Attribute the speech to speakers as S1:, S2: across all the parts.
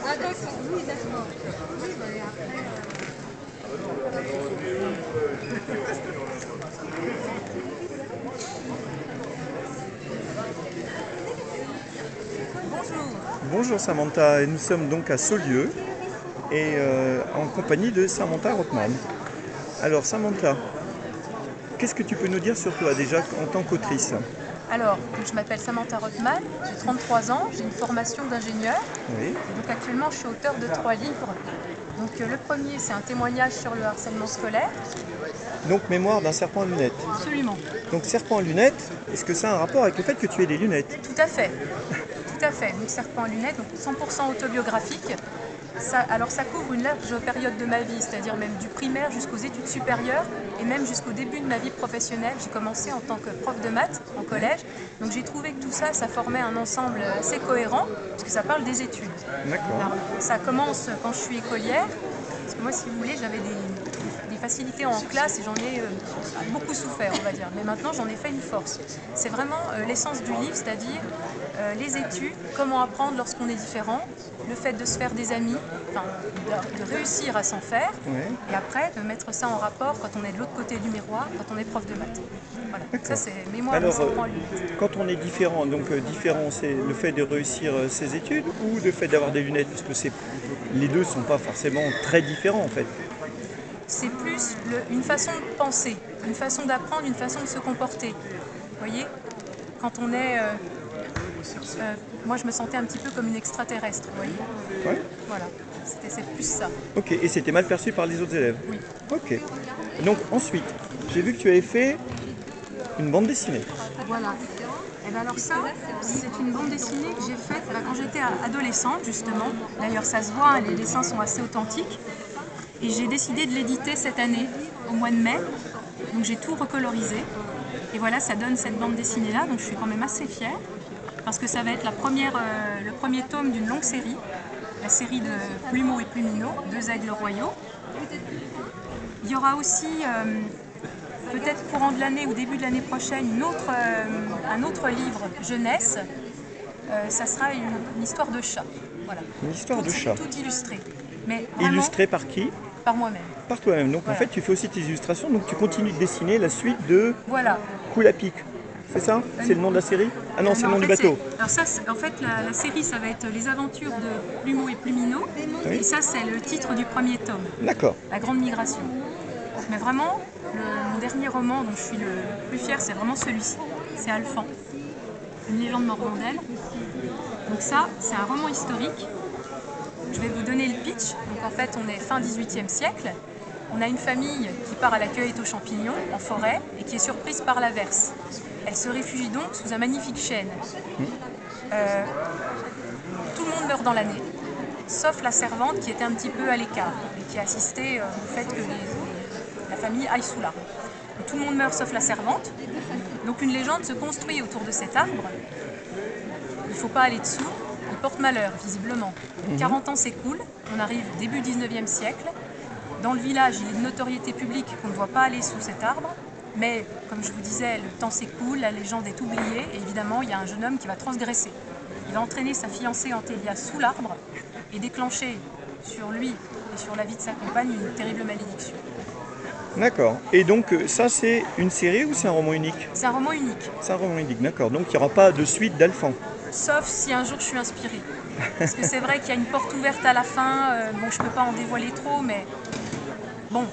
S1: Ah, d'accord, oui, d'accord. Oui, mais après... Bonjour.
S2: Bonjour Samantha, et nous sommes donc à Saulieu et en compagnie de Samantha Rothman. Alors Samantha, qu'est-ce que tu peux nous dire sur toi déjà en tant qu'autrice?
S3: Alors, donc je m'appelle Samantha Rothman, j'ai 33 ans, j'ai une formation d'ingénieur
S2: Oui.
S3: et donc actuellement je suis auteure de 3 livres. Donc le premier c'est un témoignage sur le harcèlement scolaire.
S2: Donc mémoire d'un serpent à lunettes.
S3: Absolument.
S2: Donc serpent à lunettes, est-ce que ça a un rapport avec le fait que tu aies des lunettes?
S3: Tout à fait. Tout à fait. Donc Serpent à lunettes, donc 100% autobiographique. Alors ça couvre une large période de ma vie, c'est-à-dire même du primaire jusqu'aux études supérieures et même jusqu'au début de ma vie professionnelle. J'ai commencé en tant que prof de maths en collège, donc j'ai trouvé que tout ça, ça formait un ensemble assez cohérent, parce que ça parle des études.
S2: D'accord.
S3: Alors, ça commence quand je suis écolière, parce que moi, si vous voulez, j'avais des facilités en classe et j'en ai beaucoup souffert, on va dire. Mais maintenant, j'en ai fait une force. C'est vraiment l'essence du livre, c'est-à-dire les études, comment apprendre lorsqu'on est différent, le fait de se faire des amis, enfin, de réussir à s'en faire,
S2: Ouais.
S3: et après de mettre ça en rapport quand on est de l'autre côté du miroir, quand on est prof de maths. Voilà, ça
S2: D'accord.
S3: c'est mémoire d'un
S2: Alors,
S3: serpent à lunettes.
S2: quand on est différent, donc différent, c'est le fait de réussir ses études ou le fait d'avoir des lunettes? Parce que les deux ne sont pas forcément très différents en fait.
S3: C'est plus une façon de penser, une façon d'apprendre, une façon de se comporter. Vous voyez, quand on est... moi je me sentais un petit peu comme une extraterrestre, vous voyez.
S2: Ouais.
S3: Voilà, c'est plus ça.
S2: Ok, et c'était mal perçu par les autres élèves?
S3: Oui.
S2: Ok. Donc ensuite, j'ai vu que tu avais fait une bande dessinée.
S3: Voilà. Et bien alors ça, c'est une bande dessinée que j'ai faite quand j'étais adolescente justement. D'ailleurs ça se voit, hein, les dessins sont assez authentiques. Et j'ai décidé de l'éditer cette année, au mois de mai. Donc j'ai tout recolorisé. Et voilà, ça donne cette bande dessinée là, donc je suis quand même assez fière. Parce que ça va être le premier tome d'une longue série. La série de Plumeau et Plumineaux, deux aigles royaux. Il y aura aussi, peut-être courant de l'année ou début de l'année prochaine, un autre livre jeunesse. Ça sera une histoire de chat. Voilà.
S2: Une histoire de chat.
S3: Tout illustré. Mais vraiment
S2: Illustrée par qui?
S3: par moi-même.
S2: Par toi-même. Donc en
S3: Voilà.
S2: fait, tu fais aussi tes illustrations, donc tu continues de dessiner la suite de
S3: Voilà.
S2: Cool à pic. C'est ça? C'est le nom de la série? Ah non, c'est le nom du bateau.
S3: Alors ça, en fait, la série, ça va être les aventures de Plumeau et Plumineaux.
S2: Oui.
S3: Et ça, c'est le titre du premier tome,
S2: D'accord.
S3: La Grande Migration. Mais vraiment, mon dernier roman dont je suis le plus fière, c'est vraiment celui-ci. C'est Alphand, une légende morvondelle. Donc ça, c'est un roman historique. Je vais vous donner le pitch. Donc en fait, on est fin 18e siècle. On a une famille qui part à la cueillette aux champignons en forêt et qui est surprise par l'averse. Elle se réfugie donc sous un magnifique chêne. Tout le monde meurt dans l'année, sauf la servante qui était un petit peu à l'écart et qui assistait au fait que la famille aille sous l'arbre. Donc, tout le monde meurt sauf la servante. Donc une légende se construit autour de cet arbre. Il ne faut pas aller dessous, il porte malheur visiblement. 40 ans s'écoulent, on arrive début 19e siècle. Dans le village, il est de notoriété publique qu'on ne doit pas aller sous cet arbre. Mais, comme je vous disais, le temps s'écoule, la légende est oubliée, et évidemment, il y a un jeune homme qui va transgresser. Il va entraîner sa fiancée Antélia sous l'arbre et déclencher sur lui et sur la vie de sa compagne une terrible malédiction.
S2: D'accord. Et donc ça, c'est une série ou c'est un roman unique?
S3: C'est un roman unique,
S2: C'est un roman unique, d'accord. Donc il n'y aura pas de suite d'Alphand.
S3: sauf si un jour je suis inspirée. Parce que c'est vrai qu'il y a une porte ouverte à la fin, bon, je ne peux pas en dévoiler trop, mais bon,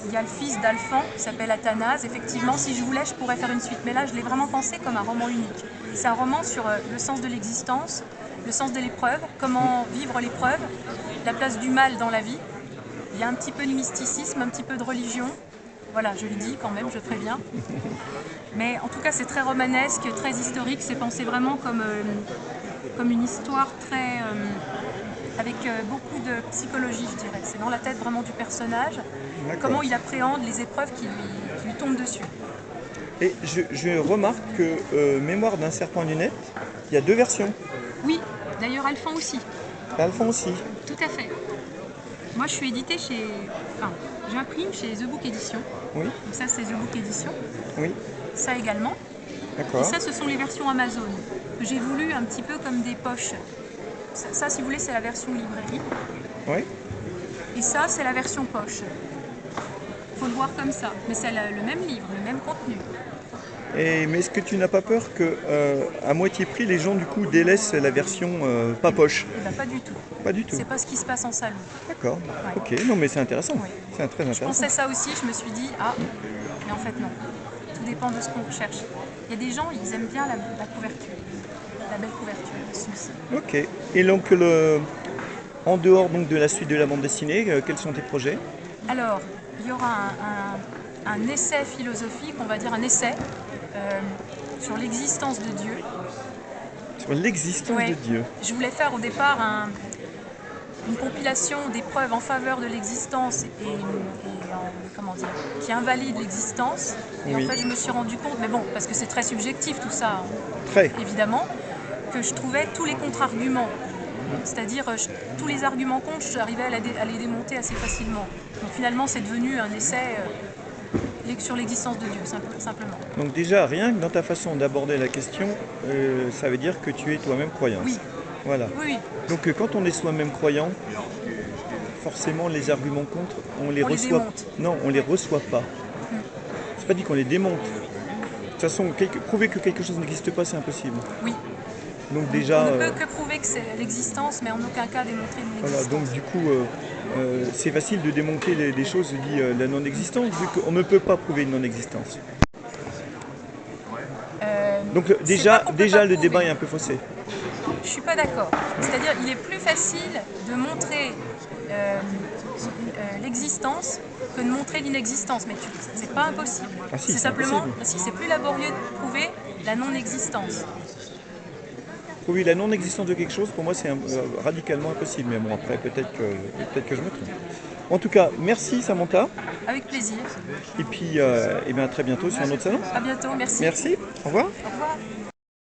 S3: il y a le fils d'Alphand qui s'appelle Athanase. Effectivement, si je voulais, je pourrais faire une suite. Mais là, je l'ai vraiment pensé comme un roman unique. C'est un roman sur le sens de l'existence, le sens de l'épreuve, comment vivre l'épreuve, la place du mal dans la vie. Il y a un petit peu de mysticisme, un petit peu de religion. Voilà, je le dis quand même, je préviens. Mais en tout cas, c'est très romanesque, très historique. C'est pensé vraiment comme une histoire très... avec beaucoup de psychologie, je dirais. C'est dans la tête vraiment du personnage, comment il appréhende les épreuves qui lui tombent dessus.
S2: Et je remarque que Mémoire d'un serpent à lunettes, il y a deux versions.
S3: Oui, d'ailleurs Alphand aussi,
S2: Alphand aussi.
S3: tout à fait. Moi je suis éditée chez... Enfin, j'imprime chez The Book Edition.
S2: Oui,
S3: Donc ça c'est The Book Edition.
S2: oui,
S3: Ça également. Et
S2: d'accord.
S3: ça ce sont les versions Amazon, que j'ai voulu un petit peu comme des poches. ça, si vous voulez, c'est la version librairie.
S2: Ouais.
S3: Et ça, c'est la version poche. Faut le voir comme ça. Mais c'est le même livre, le même contenu.
S2: Mais est-ce que tu n'as pas peur que, à moitié prix, les gens du coup délaissent la version pas poche?
S3: Eh ben, pas du tout.
S2: Pas du tout.
S3: C'est pas ce qui se passe en salon.
S2: D'accord.
S3: Ouais.
S2: Ok. Non mais c'est intéressant.
S3: Oui.
S2: C'est très
S3: Je
S2: intéressant.
S3: pensais ça aussi, je me suis dit, ah, mais en fait non. Tout dépend de ce qu'on recherche. Il y a des gens, ils aiment bien la couverture, la belle couverture, celui-ci.
S2: Ok. Et donc en dehors donc de la suite de la bande dessinée, quels sont tes projets?
S3: Alors, il y aura un essai philosophique, on va dire un essai sur l'existence de Dieu.
S2: Sur l'existence
S3: Ouais.
S2: de Dieu.
S3: Je voulais faire au départ une compilation des preuves en faveur de l'existence comment dire, qui invalide l'existence. Et
S2: Oui.
S3: en fait, je me suis rendu compte, mais bon, parce que c'est très subjectif tout ça,
S2: Très.
S3: évidemment, que je trouvais tous les contre-arguments. C'est-à-dire tous les arguments contre, j'arrivais à les démonter assez facilement. Donc finalement, c'est devenu un essai sur l'existence de Dieu, simplement.
S2: Donc déjà, rien que dans ta façon d'aborder la question, ça veut dire que tu es toi-même croyante.
S3: Oui.
S2: Voilà.
S3: Oui, oui.
S2: Donc quand on est soi-même croyant, forcément les arguments contre, on les
S3: On les
S2: reçoit.
S3: démonte.
S2: Non, on les reçoit pas. C'est pas dit qu'on les démonte. De toute façon, prouver que quelque chose n'existe pas, c'est impossible.
S3: Oui.
S2: Donc déjà,
S3: On ne peut que prouver que c'est l'existence, mais en aucun cas démontrer une
S2: voilà.
S3: existence.
S2: Donc du coup, c'est facile de démonter des choses dit la non-existence, vu qu'on ne peut pas prouver une non-existence. Donc
S3: C'est
S2: déjà,
S3: pas qu'on peut pas
S2: le
S3: prouver.
S2: débat est un peu faussé.
S3: Je suis pas d'accord. C'est-à-dire, il est plus facile de montrer l'existence que de montrer l'inexistence. Mais c'est pas impossible.
S2: Ah si,
S3: c'est
S2: c'est
S3: simplement,
S2: impossible.
S3: si c'est plus laborieux de prouver la non-existence.
S2: Prouver la non-existence de quelque chose, pour moi, c'est radicalement impossible. Mais bon, après, peut-être que je me trompe. En tout cas, merci Samantha.
S3: Avec plaisir.
S2: Et puis, eh bien, à très bientôt sur un autre salon.
S3: À bientôt. Merci.
S2: Merci. Au revoir.
S3: Au revoir.